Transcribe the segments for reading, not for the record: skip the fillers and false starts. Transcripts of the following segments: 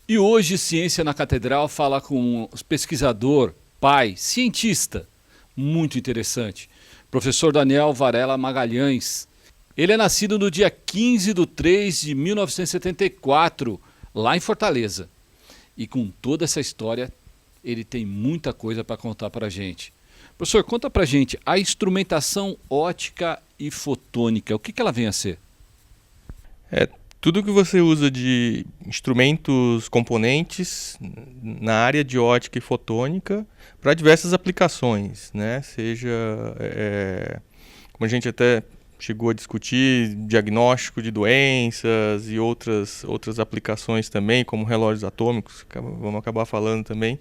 E hoje, Ciência na Catedral fala com um pesquisador, pai, cientista, muito interessante, professor Daniel Varela Magalhães. Ele é nascido no dia 15 de 3 de 1974, lá em Fortaleza. E com toda essa história, ele tem muita coisa para contar para a gente. Professor, conta para a gente a instrumentação ótica e fotônica, o que ela vem a ser? É tudo que você usa de instrumentos, componentes na área de ótica e fotônica para diversas aplicações, né? Seja, como a gente até chegou a discutir, diagnóstico de doenças e outras aplicações também, como relógios atômicos, vamos acabar falando também.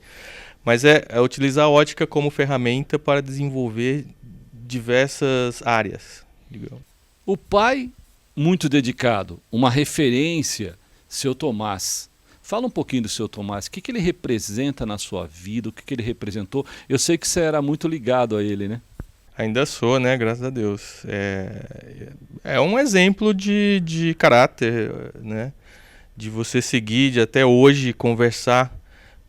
Mas é utilizar a ótica como ferramenta para desenvolver diversas áreas, digamos. O pai, muito dedicado, uma referência, seu Tomás. Fala um pouquinho do seu Tomás, o que ele representa na sua vida, o que ele representou. Eu sei que você era muito ligado a ele, né? Ainda sou, né? Graças a Deus. É um exemplo de caráter, né? De você seguir, de até hoje conversar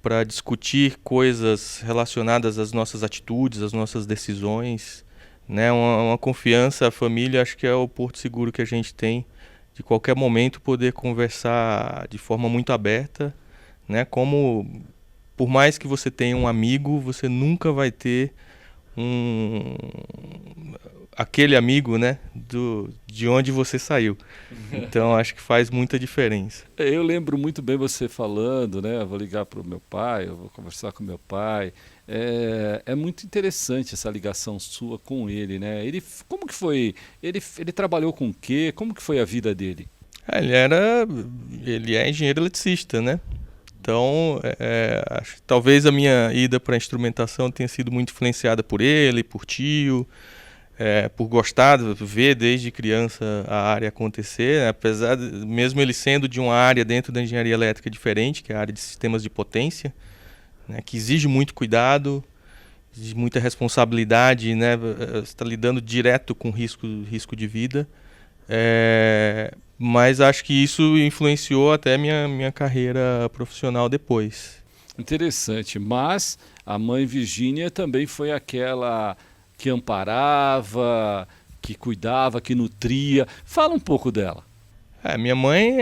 para discutir coisas relacionadas às nossas atitudes, às nossas decisões, né? Uma confiança, a família, acho que é o porto seguro que a gente tem, de qualquer momento poder conversar de forma muito aberta, né? Como, por mais que você tenha um amigo, você nunca vai ter aquele amigo, né, de onde você saiu. Então acho que faz muita diferença. Eu lembro muito bem você falando, né? Eu vou ligar para o meu pai, eu vou conversar com meu pai. É muito interessante essa ligação sua com ele, né? Como que foi? Ele trabalhou com o quê? Como que foi a vida dele? Ele é engenheiro eletricista, né? Então, acho que talvez a minha ida para a instrumentação tenha sido muito influenciada por ele, por tio, por gostar de ver desde criança a área acontecer, né? Apesar de, mesmo ele sendo de uma área dentro da engenharia elétrica diferente, que é a área de sistemas de potência, né? Que exige muito cuidado, exige muita responsabilidade, né? Você está lidando direto com risco de vida. Mas acho que isso influenciou até minha carreira profissional depois. Interessante. Mas a mãe Virgínia também foi aquela que amparava, que cuidava, que nutria. Fala um pouco dela. Minha mãe,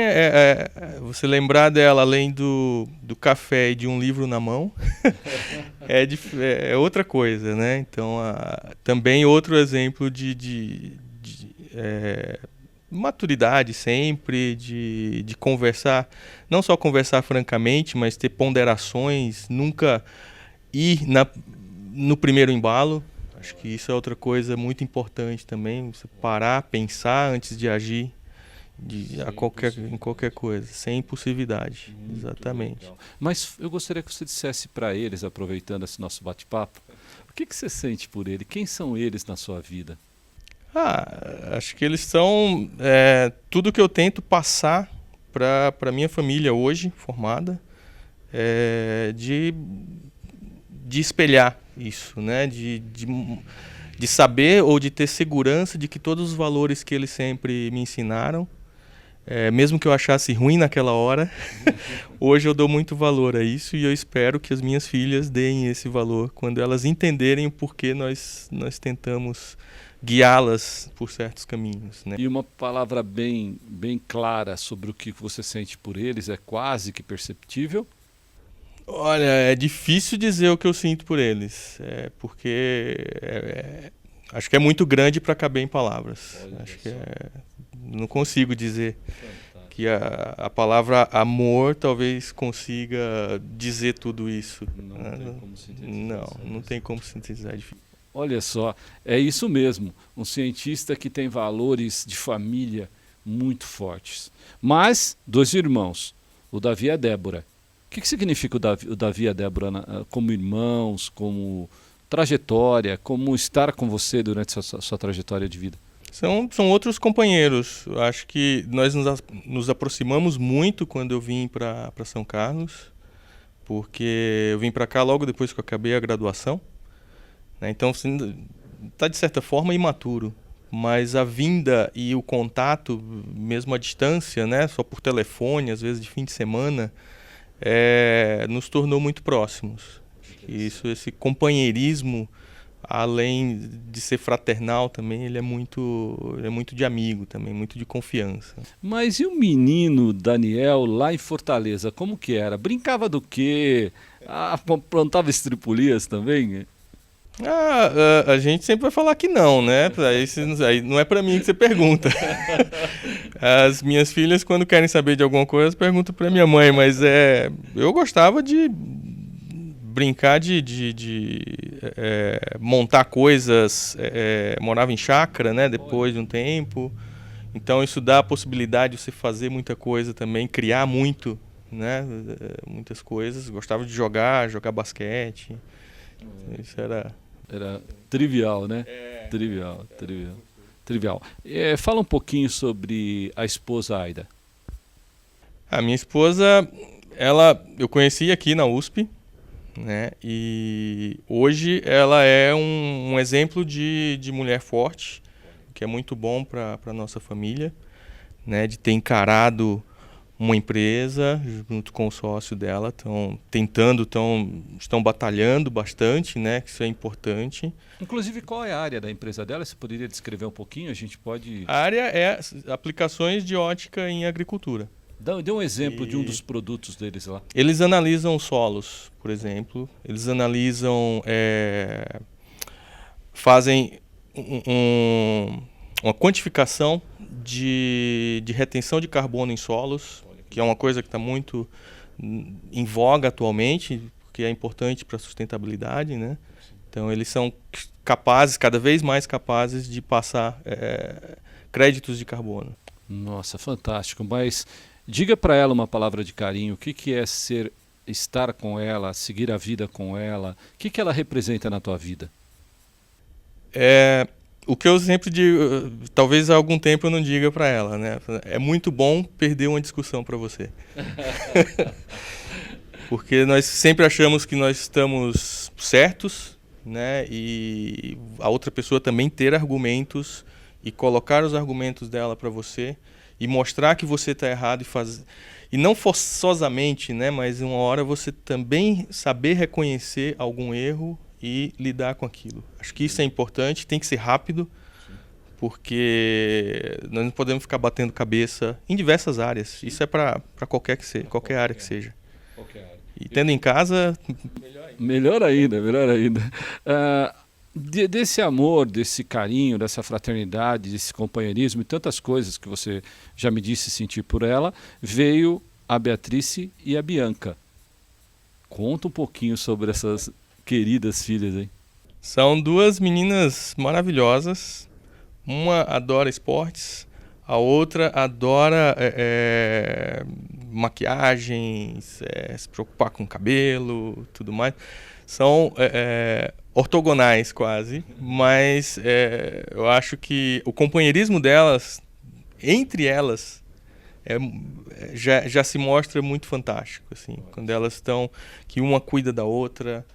você lembrar dela além do café e de um livro na mão, é outra coisa, né? Então, também outro exemplo de maturidade sempre, de conversar, não só conversar francamente, mas ter ponderações, nunca ir no primeiro embalo. Acho que isso é outra coisa muito importante também, você parar, pensar antes de agir em qualquer coisa, sem impulsividade. Muito Exatamente. legal. Mas eu gostaria que você dissesse para eles, aproveitando esse nosso bate-papo, o que você sente por ele? Quem são eles na sua vida? Acho que eles são tudo que eu tento passar para minha família hoje, formada, de espelhar isso, né? De saber ou de ter segurança de que todos os valores que eles sempre me ensinaram, mesmo que eu achasse ruim naquela hora, hoje eu dou muito valor a isso e eu espero que as minhas filhas deem esse valor quando elas entenderem o porquê nós tentamos guiá-las por certos caminhos, né? E uma palavra bem clara sobre o que você sente por eles, é quase que perceptível? Olha, é difícil dizer o que eu sinto por eles, porque acho que é muito grande para caber em palavras. Acho que não consigo dizer que a palavra amor talvez consiga dizer tudo isso. Não tem como sintetizar. É difícil. Olha só, é isso mesmo, um cientista que tem valores de família muito fortes. Mas, dois irmãos, o Davi e a Débora. O que significa o Davi e a Débora como irmãos, como trajetória, como estar com você durante a sua trajetória de vida? São outros companheiros. Eu acho que nós nos aproximamos muito quando eu vim para São Carlos, porque eu vim para cá logo depois que eu acabei a graduação. Então, está de certa forma imaturo, mas a vinda e o contato, mesmo à distância, né, só por telefone, às vezes de fim de semana, nos tornou muito próximos. Esse companheirismo, além de ser fraternal também, ele é muito de amigo também, muito de confiança. Mas e o menino Daniel lá em Fortaleza, como que era? Brincava do quê? Aprontava estripulias também? A gente sempre vai falar que não, né? Aí não é pra mim que você pergunta. As minhas filhas, quando querem saber de alguma coisa, perguntam pra minha mãe, mas eu gostava de brincar de montar coisas, morava em chácara, né, depois de um tempo, então isso dá a possibilidade de você fazer muita coisa também, criar muito, né, muitas coisas, gostava de jogar basquete, isso era trivial, né? Trivial. Fala um pouquinho sobre a esposa Aida. A minha esposa, eu conheci aqui na USP, né? E hoje ela é um exemplo de mulher forte, que é muito bom para a nossa família, né? De ter encarado uma empresa junto com o sócio dela, estão batalhando bastante, né? Que isso é importante. Inclusive, qual é a área da empresa dela? Você poderia descrever um pouquinho? A gente pode... A área é aplicações de ótica em agricultura. Dê um exemplo de um dos produtos deles lá. Eles analisam solos, por exemplo. Eles analisam, fazem uma quantificação de retenção de carbono em solos, que é uma coisa que está muito em voga atualmente, porque é importante para a sustentabilidade, né? Então eles são capazes, cada vez mais capazes, de passar créditos de carbono. Nossa, fantástico. Mas diga para ela uma palavra de carinho. O que é estar com ela, seguir a vida com ela? O que ela representa na tua vida? O que eu sempre digo, talvez há algum tempo eu não diga para ela, né? É muito bom perder uma discussão para você. Porque nós sempre achamos que nós estamos certos, né? E a outra pessoa também ter argumentos e colocar os argumentos dela para você e mostrar que você está errado e não forçosamente, né? Mas uma hora você também saber reconhecer algum erro e lidar com aquilo. Acho que isso é importante, tem que ser rápido, porque nós não podemos ficar batendo cabeça em diversas áreas. Isso é para qualquer área que seja. E tendo em casa, melhor ainda. Desse amor, desse carinho, dessa fraternidade, desse companheirismo e tantas coisas que você já me disse sentir por ela, veio a Beatrice e a Bianca. Conta um pouquinho sobre essas queridas filhas, hein? São duas meninas maravilhosas. Uma adora esportes, a outra adora maquiagem, se preocupar com cabelo, tudo mais. São ortogonais quase, mas eu acho que o companheirismo delas, entre elas, já se mostra muito fantástico, assim, quando elas estão, que uma cuida da outra.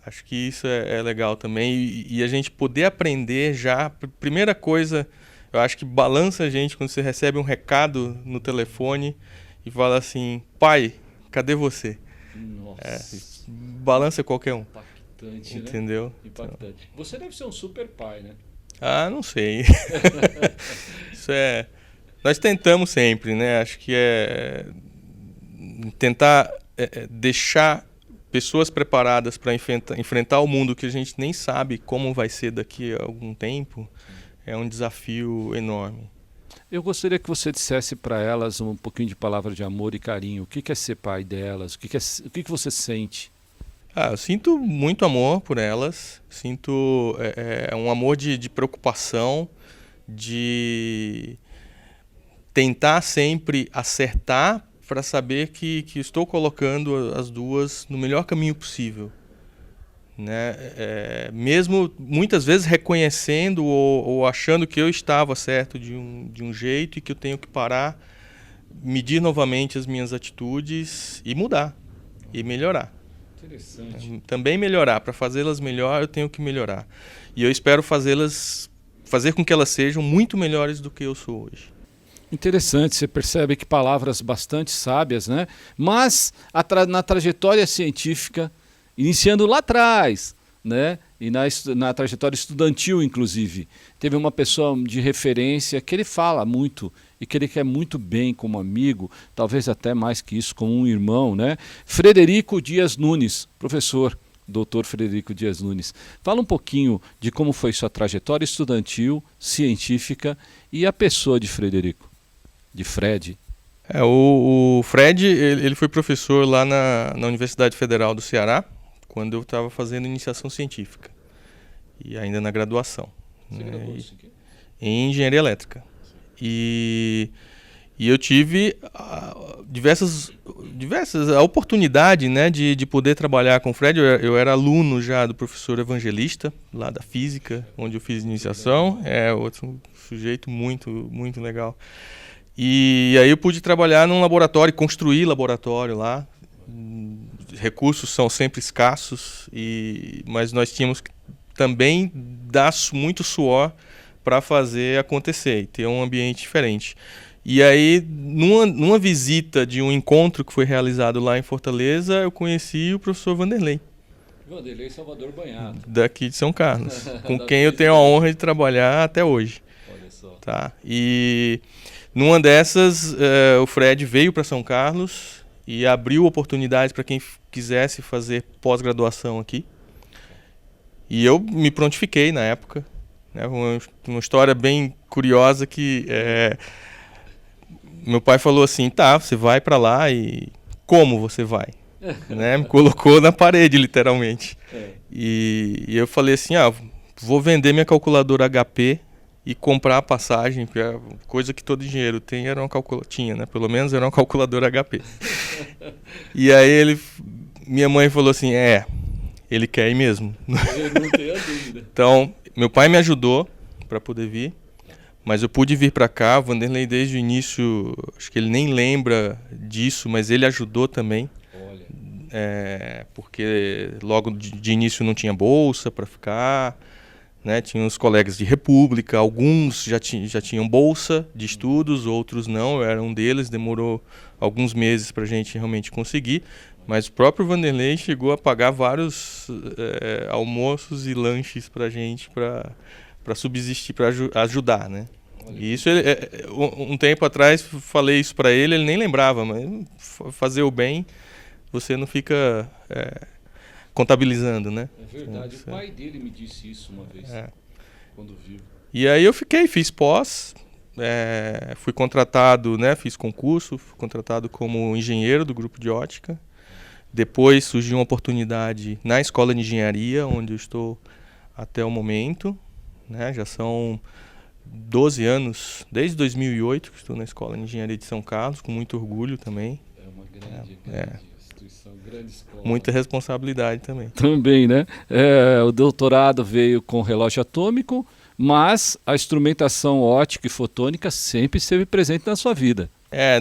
Acho que isso é legal também, e a gente poder aprender já. Primeira coisa, eu acho que balança a gente quando você recebe um recado no telefone e fala assim: pai, cadê você? Nossa. Balança qualquer um. Impactante, entendeu? Né? Impactante. Você deve ser um super pai, né? Não sei. Isso nós tentamos sempre, né? Acho que tentar deixar pessoas preparadas para enfrentar o mundo que a gente nem sabe como vai ser daqui a algum tempo, é um desafio enorme. Eu gostaria que você dissesse para elas um pouquinho de palavra de amor e carinho. O que é ser pai delas? O que você sente? Eu sinto muito amor por elas, sinto um amor de preocupação, de tentar sempre acertar para saber que estou colocando as duas no melhor caminho possível, né? Mesmo muitas vezes reconhecendo ou achando que eu estava certo de um jeito e que eu tenho que parar, medir novamente as minhas atitudes e mudar e melhorar. Interessante. Também melhorar, para fazê-las melhor eu tenho que melhorar. E eu espero fazer com que elas sejam muito melhores do que eu sou hoje. Interessante, você percebe que palavras bastante sábias, né? Mas na trajetória científica, iniciando lá atrás, né? E na trajetória estudantil, inclusive, teve uma pessoa de referência que ele fala muito e que ele quer muito bem como amigo, talvez até mais que isso, como um irmão, né? Frederico Dias Nunes, professor, doutor Frederico Dias Nunes. Fala um pouquinho de como foi sua trajetória estudantil, científica e a pessoa de Frederico. De Fred. O Fred, ele foi professor lá na Universidade Federal do Ceará, quando eu estava fazendo iniciação científica, e ainda na graduação. Você graduou isso aqui? Em engenharia elétrica. E eu tive diversas a oportunidade, né, de poder trabalhar com o Fred. Eu era aluno já do professor Evangelista, lá da física, onde eu fiz iniciação. É outro sujeito muito, muito legal. E aí eu pude trabalhar num laboratório, construir laboratório lá. Recursos são sempre escassos, mas nós tínhamos que também dar muito suor para fazer acontecer e ter um ambiente diferente. E aí, numa visita de um encontro que foi realizado lá em Fortaleza, eu conheci o professor Vanderlei. Vanderlei Salvador Banhato. Daqui de São Carlos, com quem eu tenho a honra de trabalhar até hoje. Olha só. Tá? E numa dessas, o Fred veio para São Carlos e abriu oportunidades para quem quisesse fazer pós-graduação aqui. E eu me prontifiquei na época. Né? Uma história bem curiosa que meu pai falou assim, tá, você vai para lá e como você vai? Né? Me colocou na parede, literalmente. E eu falei assim, vou vender minha calculadora HP e comprar a passagem, porque a coisa que todo engenheiro tem era uma calculadora, tinha, né? Pelo menos era uma calculadora HP. E aí minha mãe falou assim, ele quer ir mesmo. Eu não tenho a dúvida. Então, meu pai me ajudou para poder vir, mas eu pude vir para cá. O Vanderlei desde o início, acho que ele nem lembra disso, mas ele ajudou também. Olha. Porque logo de início não tinha bolsa para ficar. Né, tinha os colegas de república, alguns já tinham bolsa de estudos, outros não, eu era um deles, demorou alguns meses para a gente realmente conseguir, mas o próprio Vanderlei chegou a pagar vários almoços e lanches para a gente, para subsistir, para ajudar. Né? E isso, um tempo atrás, falei isso para ele nem lembrava, mas fazer o bem, você não fica... contabilizando, né? É verdade, o pai dele me disse isso uma vez, quando viu. E aí eu fiz pós, fui contratado, né? Fiz concurso, fui contratado como engenheiro do grupo de ótica. Depois surgiu uma oportunidade na escola de engenharia, onde eu estou até o momento, né? Já são 12 anos, desde 2008 que estou na escola de engenharia de São Carlos, com muito orgulho também. É uma grande instituição, grande escola. Muita responsabilidade também. Também, né? O doutorado veio com relógio atômico, mas a instrumentação ótica e fotônica sempre esteve presente na sua vida.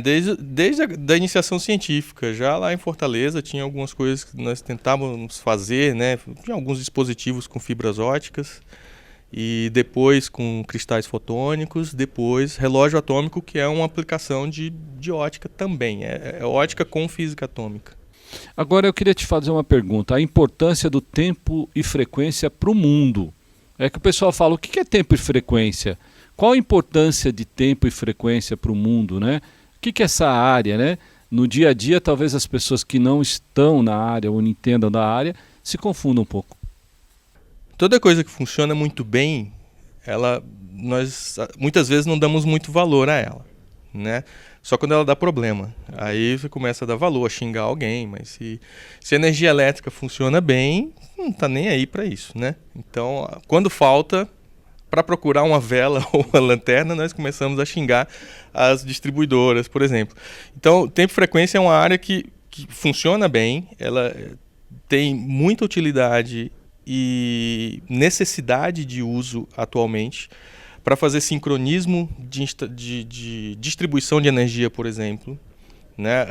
Desde a iniciação científica, já lá em Fortaleza tinha algumas coisas que nós tentávamos fazer, né? Tinha alguns dispositivos com fibras óticas, e depois com cristais fotônicos, depois relógio atômico, que é uma aplicação de ótica também, é ótica com física atômica. Agora eu queria te fazer uma pergunta, a importância do tempo e frequência para o mundo. É que o pessoal fala, o que é tempo e frequência? Qual a importância de tempo e frequência para o mundo, né? O que é essa área, né? No dia a dia, talvez as pessoas que não estão na área ou não entendam da área se confundam um pouco. Toda coisa que funciona muito bem, nós muitas vezes não damos muito valor a ela, né? Só quando ela dá problema. Aí você começa a dar valor, a xingar alguém, mas se a energia elétrica funciona bem, não está nem aí para isso, né? Então, quando falta, para procurar uma vela ou uma lanterna, nós começamos a xingar as distribuidoras, por exemplo. Então, tempo e frequência é uma área que funciona bem, ela tem muita utilidade e necessidade de uso atualmente para fazer sincronismo de distribuição de energia, por exemplo. Né?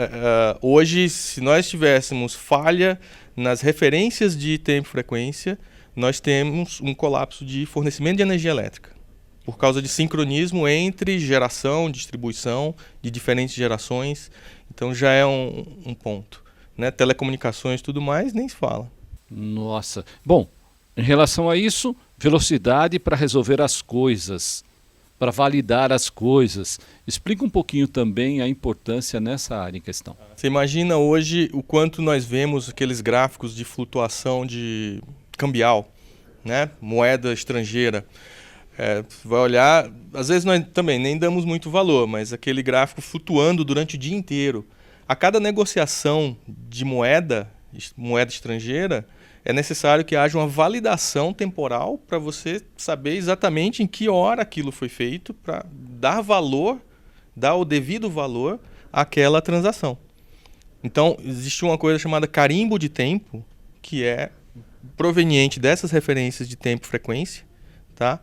Hoje, se nós tivéssemos falha nas referências de tempo e frequência, nós temos um colapso de fornecimento de energia elétrica. por causa de sincronismo entre geração, distribuição de diferentes gerações. Então já é um ponto. Né? Telecomunicações e tudo mais, nem se fala. Nossa. Bom, em relação a isso, velocidade para resolver as coisas, para validar as coisas. Explica um pouquinho também a importância nessa área em questão. Você imagina hoje o quanto nós vemos aqueles gráficos de flutuação de cambial, né? Moeda estrangeira. Você vai olhar, às vezes nós também nem damos muito valor, mas aquele gráfico flutuando durante o dia inteiro. A cada negociação de moeda estrangeira, é necessário que haja uma validação temporal para você saber exatamente em que hora aquilo foi feito, para dar valor, dar o devido valor àquela transação. Então, existe uma coisa chamada carimbo de tempo, que é proveniente dessas referências de tempo e frequência. Tá?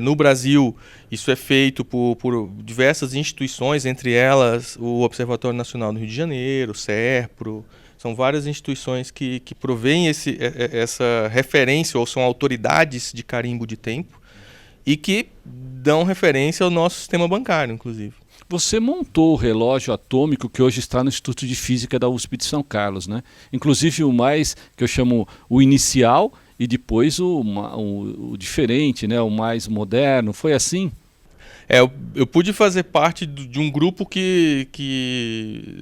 No Brasil, isso é feito por diversas instituições, entre elas o Observatório Nacional do Rio de Janeiro, o SERPRO. São várias instituições que provêm essa referência, ou são autoridades de carimbo de tempo, e que dão referência ao nosso sistema bancário, inclusive. Você montou o relógio atômico que hoje está no Instituto de Física da USP de São Carlos, né? Inclusive o mais, que eu chamo o inicial, e depois o diferente, né? O mais moderno. Foi assim? Eu pude fazer parte de um grupo que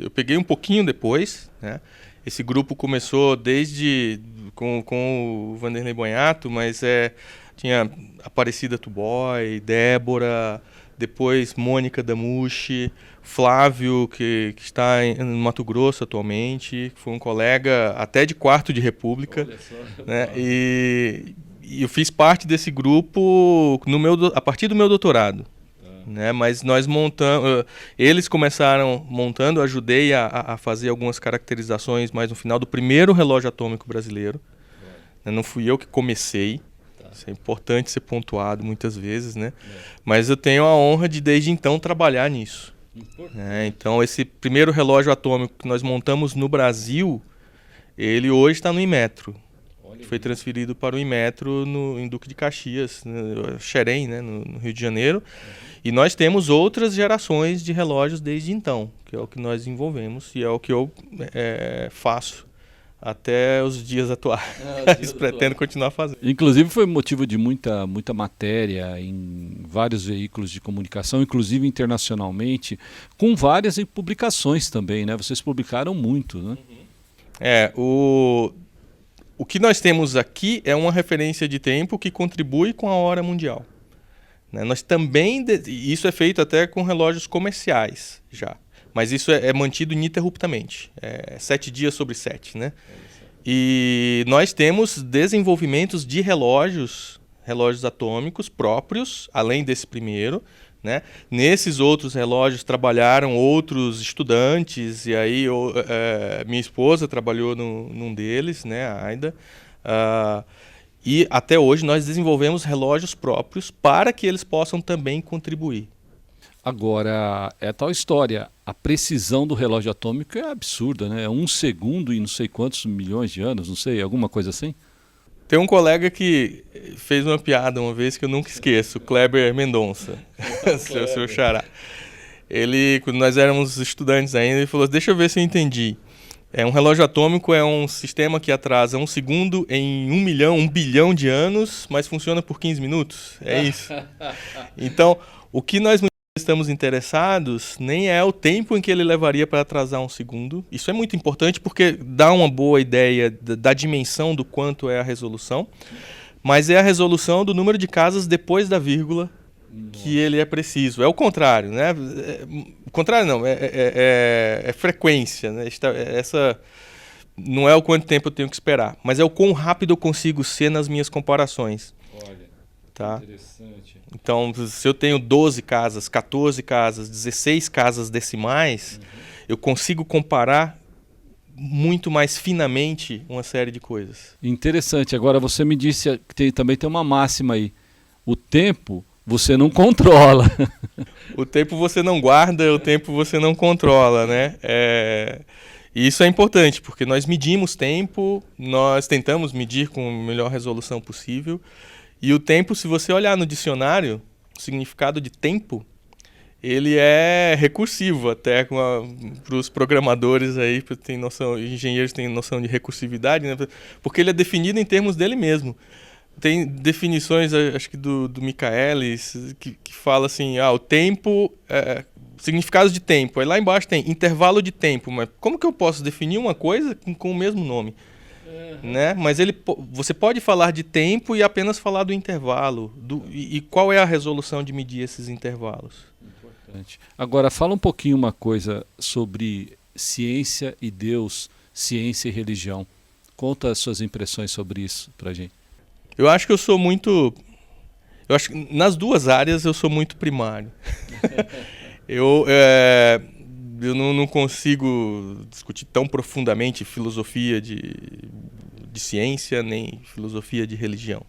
eu peguei um pouquinho depois, né? Esse grupo começou desde com o Vanderlei Bonhato, mas tinha Aparecida Tuboy, Débora, depois Mônica Damucci, Flávio, que está em Mato Grosso atualmente, que foi um colega até de quarto de República. Né? E eu fiz parte desse grupo a partir do meu doutorado. Né? Mas nós montamos, eles começaram montando, eu ajudei a fazer algumas caracterizações mais no final do primeiro relógio atômico brasileiro. Não fui eu que comecei, isso é importante ser pontuado muitas vezes, né? Mas eu tenho a honra de desde então trabalhar nisso. Então esse primeiro relógio atômico que nós montamos no Brasil, ele hoje está no Inmetro. Foi transferido para o Inmetro em Duque de Caxias, no Xerém, né, no Rio de Janeiro. E nós temos outras gerações de relógios desde então, que é o que nós desenvolvemos e é o que eu faço até os dias atuais. Pretendo continuar fazendo. Inclusive foi motivo de muita matéria em vários veículos de comunicação, inclusive internacionalmente, com várias publicações também, né? Vocês publicaram muito, né? O que nós temos aqui é uma referência de tempo que contribui com a hora mundial. Nós também, isso é feito até com relógios comerciais já, mas isso é mantido ininterruptamente, 7 dias sobre 7, né? E nós temos desenvolvimentos de relógios atômicos próprios, além desse primeiro, né? Nesses outros relógios trabalharam outros estudantes, e aí minha esposa trabalhou num deles, né, a Aida. E até hoje nós desenvolvemos relógios próprios para que eles possam também contribuir. Agora, é tal história, a precisão do relógio atômico é absurda, né? É 1 segundo e não sei quantos milhões de anos, não sei, alguma coisa assim? Tem um colega que fez uma piada uma vez que eu nunca esqueço, o Kleber Mendonça, seu xará. Ele, quando nós éramos estudantes ainda, ele falou, deixa eu ver se eu entendi. Um relógio atômico é um sistema que atrasa 1 segundo em 1 bilhão de anos, mas funciona por 15 minutos. É isso. Então, o que nós estamos interessados nem é o tempo em que ele levaria para atrasar 1 segundo. Isso é muito importante porque dá uma boa ideia da dimensão do quanto é a resolução, mas é a resolução do número de casas depois da vírgula que ele é preciso. É o contrário, né? O contrário não, é frequência, né? Essa não é o quanto tempo eu tenho que esperar, mas é o quão rápido eu consigo ser nas minhas comparações. Olha, tá? Interessante. Então, se eu tenho 12 casas, 14 casas, 16 casas decimais, eu consigo comparar muito mais finamente uma série de coisas. Interessante. Agora, você me disse que também tem uma máxima aí. O tempo você não controla. O tempo você não guarda, o tempo você não controla, né? E isso é importante, porque nós medimos tempo, nós tentamos medir com a melhor resolução possível, E o tempo, se você olhar no dicionário, o significado de tempo, ele é recursivo até para os programadores aí, tem noção, engenheiros têm noção de recursividade, né? Porque ele é definido em termos dele mesmo. Tem definições, acho que do Michaelis, que fala assim, o tempo, significados de tempo. Aí lá embaixo tem intervalo de tempo, mas como que eu posso definir uma coisa com o mesmo nome? Né? Mas você pode falar de tempo e apenas falar do intervalo. E qual é a resolução de medir esses intervalos? Importante. Agora, fala um pouquinho uma coisa sobre ciência e Deus, ciência e religião. Conta as suas impressões sobre isso pra gente. Eu acho que eu acho que nas duas áreas eu sou muito primário. Eu não consigo discutir tão profundamente filosofia de ciência nem filosofia de religião.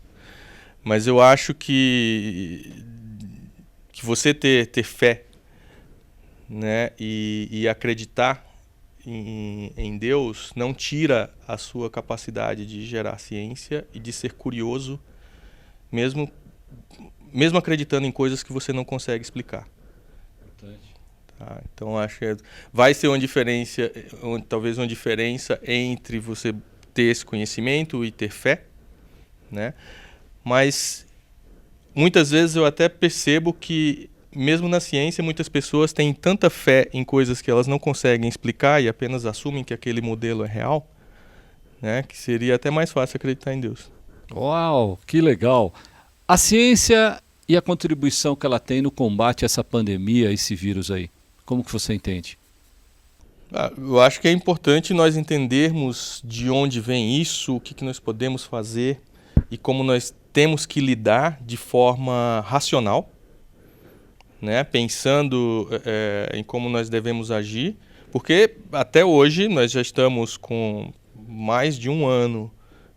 Mas eu acho que você ter fé, né, e acreditar em Deus não tira a sua capacidade de gerar ciência e de ser curioso, mesmo acreditando em coisas que você não consegue explicar. Tá? Então acho que vai ser talvez uma diferença entre você ter esse conhecimento e ter fé, né? Mas muitas vezes eu até percebo que mesmo na ciência muitas pessoas têm tanta fé em coisas que elas não conseguem explicar e apenas assumem que aquele modelo é real, né? Que seria até mais fácil acreditar em Deus. Uau, que legal! A ciência e a contribuição que ela tem no combate a essa pandemia, esse vírus aí, como que você entende? Eu acho que é importante nós entendermos de onde vem isso, o que nós podemos fazer e como nós temos que lidar de forma racional, né? Pensando em como nós devemos agir, porque até hoje nós já estamos com mais de um ano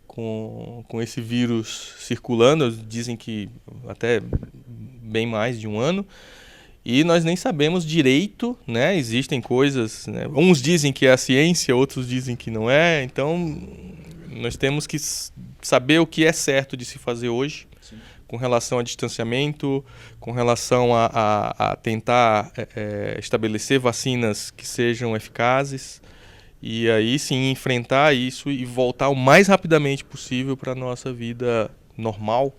com esse vírus circulando, dizem que até bem mais de um ano, e nós nem sabemos direito, né? Existem coisas, né? Uns dizem que é a ciência, outros dizem que não é, então nós temos que saber o que é certo de se fazer hoje. Sim. Com relação a distanciamento, com relação a tentar estabelecer vacinas que sejam eficazes, e aí sim enfrentar isso e voltar o mais rapidamente possível para a nossa vida normal,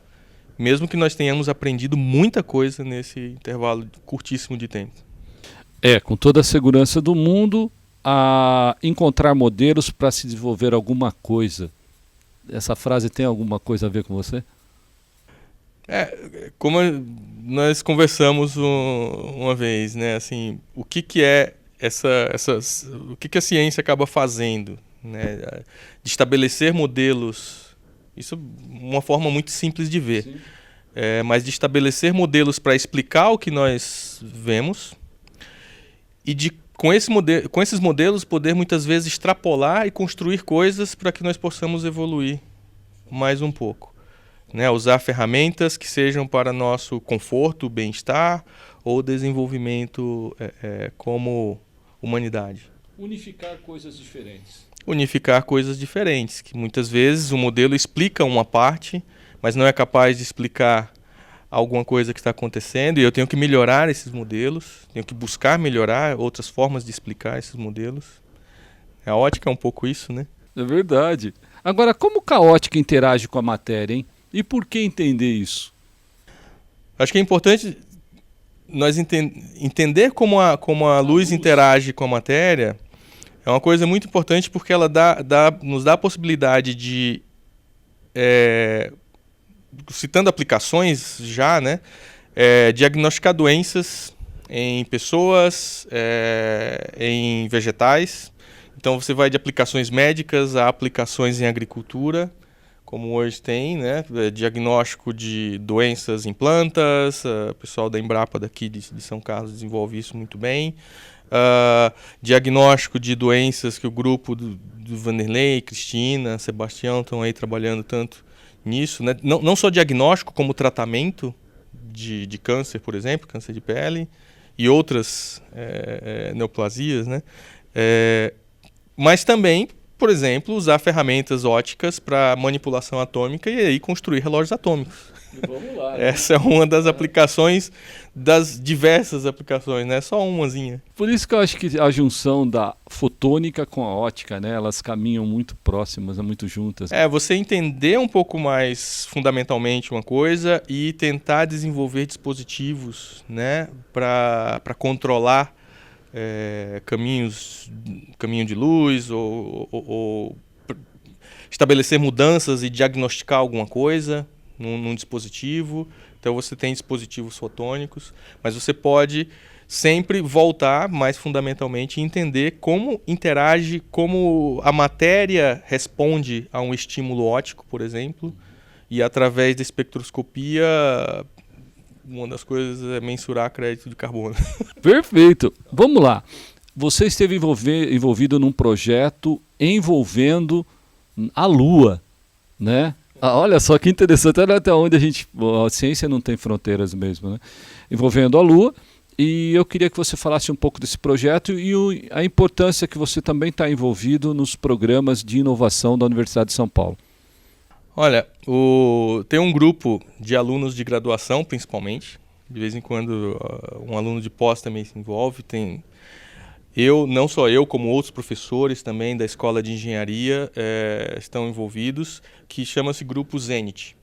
mesmo que nós tenhamos aprendido muita coisa nesse intervalo curtíssimo de tempo. Com toda a segurança do mundo, a encontrar modelos para se desenvolver alguma coisa. Essa frase tem alguma coisa a ver com você? Como nós conversamos uma vez, né? Assim, o que é o que a ciência acaba fazendo, né? De estabelecer modelos, isso é uma forma muito simples de ver, mas de estabelecer modelos para explicar o que nós vemos e com esses modelos poder muitas vezes extrapolar e construir coisas para que nós possamos evoluir mais um pouco, né? Usar ferramentas que sejam para nosso conforto, bem-estar ou desenvolvimento como humanidade. Unificar coisas diferentes. Unificar coisas diferentes, que muitas vezes o modelo explica uma parte, mas não é capaz de explicar alguma coisa que está acontecendo, e eu tenho que melhorar esses modelos, tenho que buscar melhorar outras formas de explicar esses modelos. A ótica é um pouco isso, né? É verdade. Agora, como caótica interage com a matéria, hein? E por que entender isso? Acho que é importante nós entender como a luz interage com a matéria. É uma coisa muito importante porque ela nos dá a possibilidade de, citando aplicações já, né, diagnosticar doenças em pessoas, em vegetais. Então você vai de aplicações médicas a aplicações em agricultura, como hoje tem, né, diagnóstico de doenças em plantas, o pessoal da Embrapa daqui de São Carlos desenvolve isso muito bem. Diagnóstico de doenças que o grupo do Vanderlei, Cristina, Sebastião estão aí trabalhando tanto nisso, né? Não só diagnóstico, como tratamento de câncer, por exemplo, câncer de pele e outras neoplasias, né? Mas também por exemplo, usar ferramentas óticas para manipulação atômica e aí construir relógios atômicos. Vamos lá, né? Essa é uma das aplicações, das diversas aplicações, não é só umazinha. Por isso que eu acho que a junção da fotônica com a ótica, né, elas caminham muito próximas, muito juntas. Você entender um pouco mais fundamentalmente uma coisa e tentar desenvolver dispositivos, né, para controlar caminho de luz ou estabelecer mudanças e diagnosticar alguma coisa num dispositivo. Então você tem dispositivos fotônicos, mas você pode sempre voltar mais fundamentalmente e entender como interage, como a matéria responde a um estímulo óptico, por exemplo, e através da espectroscopia, uma das coisas é mensurar crédito de carbono. Perfeito. Vamos lá. Você esteve envolvido num projeto envolvendo a Lua, né? Olha só que interessante, olha até onde a ciência não tem fronteiras mesmo, né? Envolvendo a Lua, e eu queria que você falasse um pouco desse projeto e a importância que você também está envolvido nos programas de inovação da Universidade de São Paulo. Olha, tem um grupo de alunos de graduação, principalmente, de vez em quando um aluno de pós também se envolve, não só eu, como outros professores também da Escola de Engenharia estão envolvidos, que chama-se Grupo Zenit,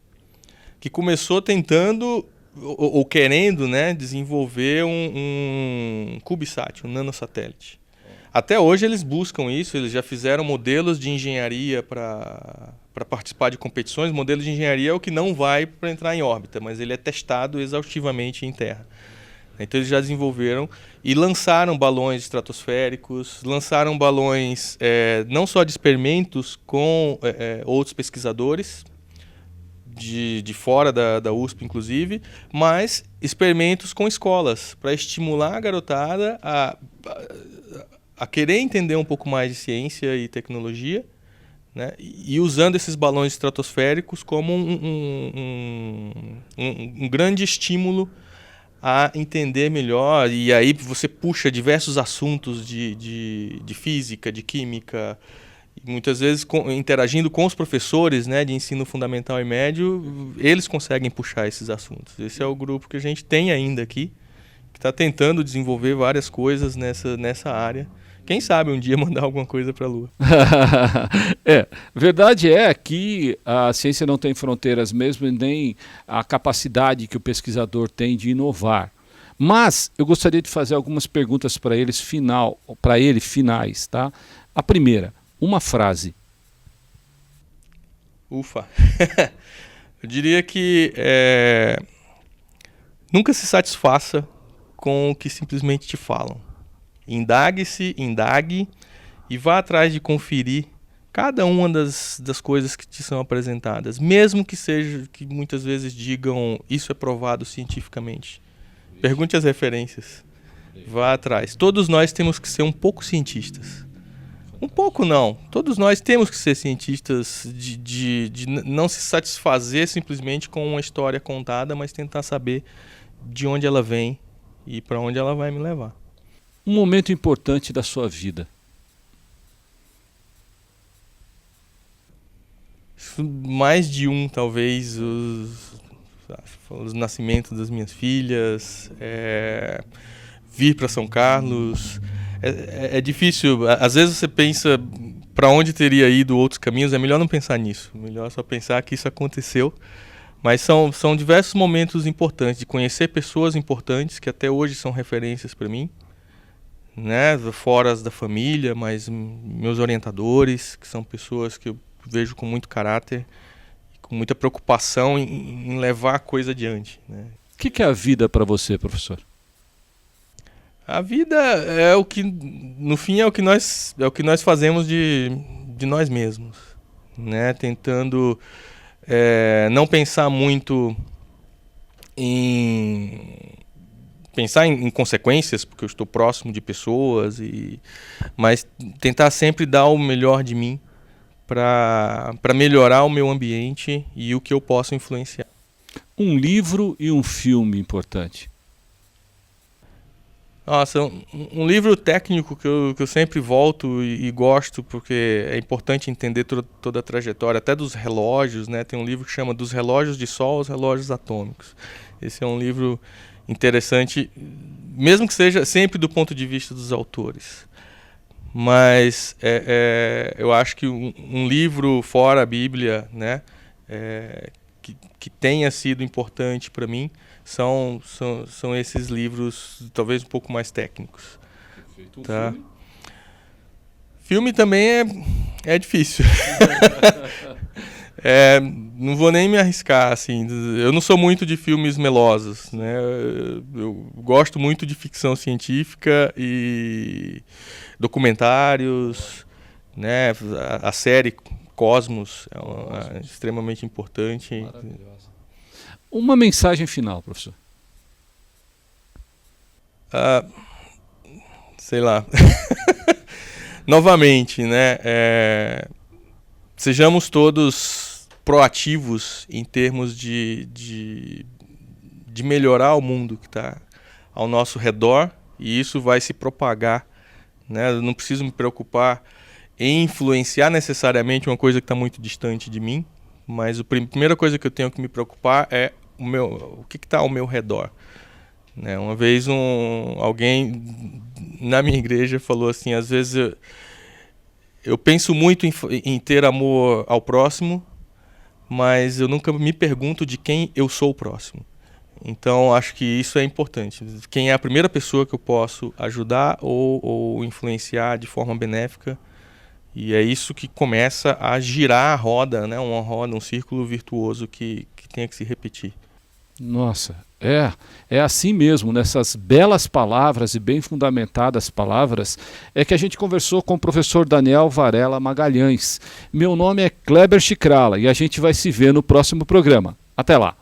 que começou tentando ou querendo, né, desenvolver um CubeSat, um nanosatélite. Até hoje eles buscam isso, eles já fizeram modelos de engenharia para participar de competições. Modelo de engenharia é o que não vai para entrar em órbita, mas ele é testado exaustivamente em terra. Então eles já desenvolveram e lançaram balões estratosféricos, lançaram balões não só de experimentos com outros pesquisadores, de fora da USP inclusive, mas experimentos com escolas, para estimular a garotada a querer entender um pouco mais de ciência e tecnologia, né? E usando esses balões estratosféricos como um grande estímulo a entender melhor, e aí você puxa diversos assuntos de física, de química, e muitas vezes interagindo com os professores, né, de ensino fundamental e médio, eles conseguem puxar esses assuntos. Esse é o grupo que a gente tem ainda aqui, que está tentando desenvolver várias coisas nessa área. Quem sabe um dia mandar alguma coisa para a Lua. Verdade é que a ciência não tem fronteiras mesmo, nem a capacidade que o pesquisador tem de inovar. Mas eu gostaria de fazer algumas perguntas para ele finais, tá? A primeira, uma frase. Ufa. Eu diria que nunca se satisfaça com o que simplesmente te falam. Indague e vá atrás de conferir cada uma das coisas que te são apresentadas, mesmo que muitas vezes digam isso é provado cientificamente. Pergunte as referências, vá atrás. Todos nós temos que ser um pouco cientistas. Um pouco não, todos nós temos que ser cientistas de não se satisfazer simplesmente com uma história contada, mas tentar saber de onde ela vem e para onde ela vai me levar. Um momento importante da sua vida. Mais de um, talvez, os nascimentos das minhas filhas, vir para São Carlos. É difícil, às vezes você pensa para onde teria ido outros caminhos, é melhor não pensar nisso, melhor só pensar que isso aconteceu. Mas são diversos momentos importantes, de conhecer pessoas importantes que até hoje são referências para mim, né, fora da família, mas meus orientadores, que são pessoas que eu vejo com muito caráter, com muita preocupação em levar a coisa adiante, né. O que é a vida para você, professor? A vida é o que, no fim, é o que nós fazemos de nós mesmos, né, tentando não pensar muito pensar em consequências, porque eu estou próximo de pessoas, mas tentar sempre dar o melhor de mim para melhorar o meu ambiente e o que eu posso influenciar. Um livro e um filme importante. Nossa, um livro técnico que eu sempre volto e gosto, porque é importante entender toda a trajetória, até dos relógios, né? Tem um livro que chama Dos Relógios de Sol aos Relógios Atômicos. Esse é um livro interessante, mesmo que seja sempre do ponto de vista dos autores. Mas eu acho que um livro fora a Bíblia, né? Que tenha sido importante para mim, são esses livros talvez um pouco mais técnicos. Perfeito. Tá? Filme também é difícil. Não vou nem me arriscar, assim. Eu não sou muito de filmes melosos, né? Eu gosto muito de ficção científica e documentários, né? A série Cosmos é extremamente importante. Maravilhosa. Uma mensagem final, professor. Sei lá. Novamente, né? Sejamos todos proativos em termos de melhorar o mundo que está ao nosso redor, e isso vai se propagar, né? Eu não preciso me preocupar em influenciar necessariamente uma coisa que está muito distante de mim, mas a primeira coisa que eu tenho que me preocupar é o que está ao meu redor. Né? Uma vez alguém na minha igreja falou assim, às vezes eu penso muito em ter amor ao próximo, mas eu nunca me pergunto de quem eu sou o próximo. Então, acho que isso é importante. Quem é a primeira pessoa que eu posso ajudar ou influenciar de forma benéfica. E é isso que começa a girar a roda, né? Uma roda, um círculo virtuoso que tenha que se repetir. Nossa, é assim mesmo, nessas belas palavras e bem fundamentadas palavras, é que a gente conversou com o professor Daniel Varela Magalhães. Meu nome é Kleber Chicrala e a gente vai se ver no próximo programa. Até lá!